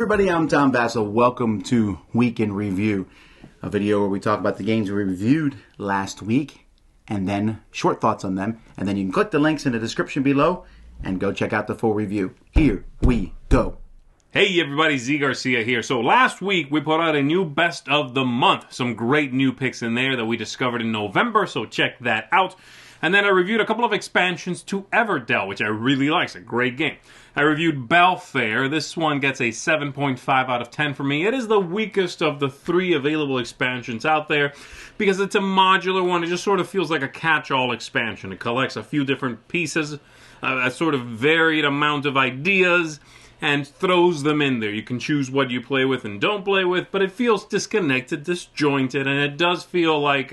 everybody, I'm Tom Vasel. Welcome to Week in Review, a video where we talk about the games we reviewed last week and then short thoughts on them. And then you can click the links in the description below and go check out the full review. Here we go. Hey everybody, Garcia here. So last week we put out a new best of the month. Some great new picks in there that we discovered in November, so check that out. And then I reviewed a couple of expansions to Everdell, which I really like. It's a great game. I reviewed Bellfaire. This one gets a 7.5 out of 10 for me. It is the weakest of the 3 available expansions out there because it's a modular one. It just sort of feels like a catch-all expansion. It collects a few different pieces, a sort of varied amount of ideas, and throws them in there. You can choose what you play with and don't play with, but it feels disconnected, disjointed, and it does feel like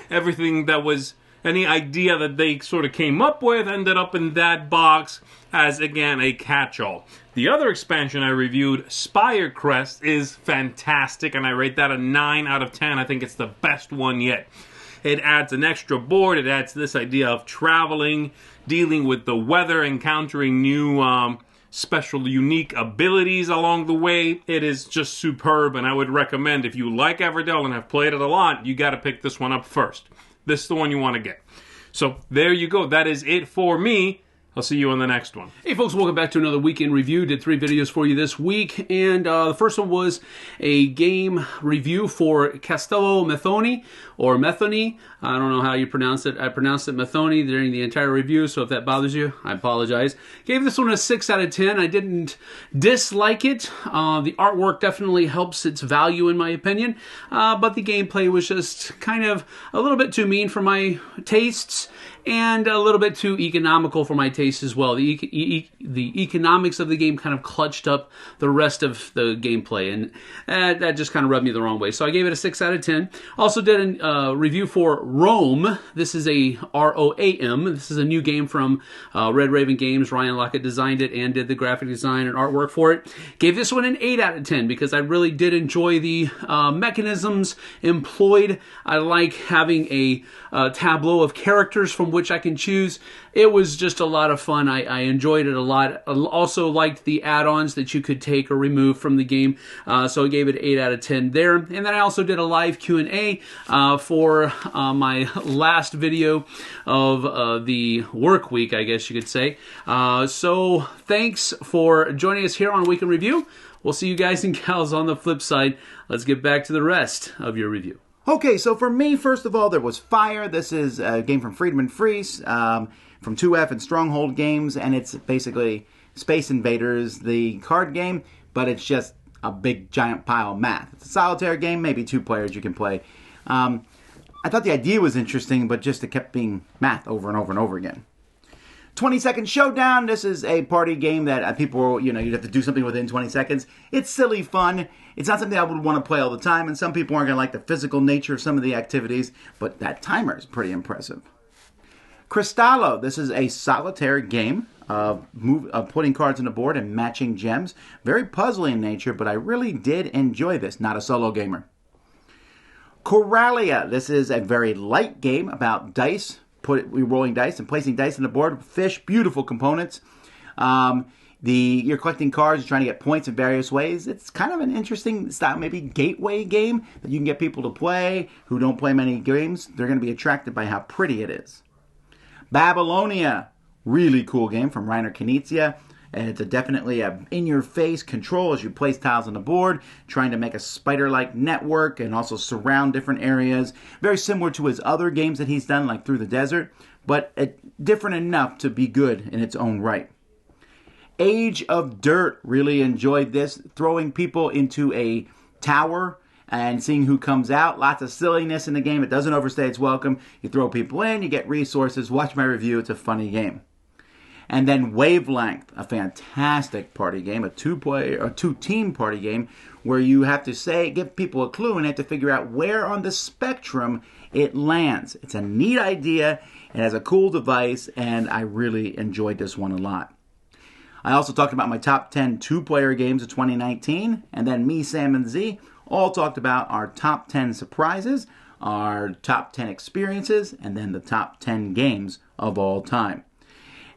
everything that was any idea that they sort of came up with ended up in that box as, again, a catch-all. The other expansion I reviewed, Spirecrest, is fantastic, and I rate that a 9 out of 10. I think it's the best one yet. It adds an extra board. It adds this idea of traveling, dealing with the weather, encountering new special, unique abilities along the way. It is just superb, and I would recommend, if you like Everdell and have played it a lot, you got to pick this one up first. This is the one you want to get. So there you go. That is it for me. I'll see you on the next one. Hey folks, welcome back to another weekend review. Did 3 videos for you this week, and the first one was a game review for Castello Methoni, or Methoni. I don't know how you pronounce it. I pronounced it Methoni during the entire review, so if that bothers you, I apologize. Gave this one a 6 out of 10. I didn't dislike it. The artwork definitely helps its value in my opinion, but the gameplay was just kind of a little bit too mean for my tastes, and a little bit too economical for my taste as well. The economics of the game kind of clutched up the rest of the gameplay, and that just kind of rubbed me the wrong way. So I gave it a 6 out of 10. Also did a review for Rome. This is a R-O-A-M. This is a new game from Red Raven Games. Ryan Lockett designed it and did the graphic design and artwork for it. Gave this one an 8 out of 10 because I really did enjoy the mechanisms employed. I like having a tableau of characters from which I can choose. It was just a lot of fun. I enjoyed it a lot. I also liked the add-ons that you could take or remove from the game, so I gave it 8 out of 10 there. And then I also did a live Q&A for my last video of the work week, I guess you could say. So thanks for joining us here on Week in Review. We'll see you guys and gals on the flip side. Let's get back to the rest of your review. Okay, so for me, first of all, there was Fire. This is a game from Friedman Freeze, from 2F and Stronghold Games, and it's basically Space Invaders, the card game, but it's just a big, giant pile of math. It's a solitaire game, maybe 2 players you can play. I thought the idea was interesting, but just it kept being math over and over and over again. 20-Second Showdown. This is a party game that people, you'd have to do something within 20 seconds. It's silly fun. It's not something I would want to play all the time, and some people aren't going to like the physical nature of some of the activities, but that timer is pretty impressive. Crystallo. This is a solitaire game of putting cards on the board and matching gems. Very puzzling in nature, but I really did enjoy this. Not a solo gamer. Coralia. This is a very light game about dice. We're rolling dice and placing dice on the board. Fish, beautiful components. You're collecting cards, you're trying to get points in various ways. It's kind of an interesting style, maybe gateway game that you can get people to play who don't play many games. They're going to be attracted by how pretty it is. Babylonia, really cool game from Reiner Knizia. And it's definitely a in-your-face control as you place tiles on the board, trying to make a spider-like network and also surround different areas. Very similar to his other games that he's done, like Through the Desert, but different enough to be good in its own right. Age of Dirt, really enjoyed this. Throwing people into a tower and seeing who comes out. Lots of silliness in the game. It doesn't overstay its welcome. You throw people in, you get resources. Watch my review. It's a funny game. And then Wavelength, a fantastic party game, a two-team party game where you have to give people a clue and have to figure out where on the spectrum it lands. It's a neat idea. It has a cool device, and I really enjoyed this one a lot. I also talked about my top 10 two-player games of 2019, and then me, Sam, and Z all talked about our top 10 surprises, our top 10 experiences, and then the top 10 games of all time.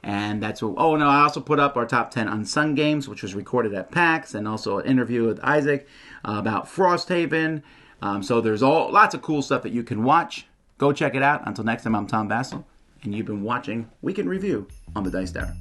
And that's what, oh no, I also put up our top 10 unsung games, which was recorded at PAX, and also an interview with Isaac about Frosthaven. So there's lots of cool stuff that you can watch. Go check it out. Until next time, I'm Tom Vasel, and you've been watching Weekend Review on the Dice Tower.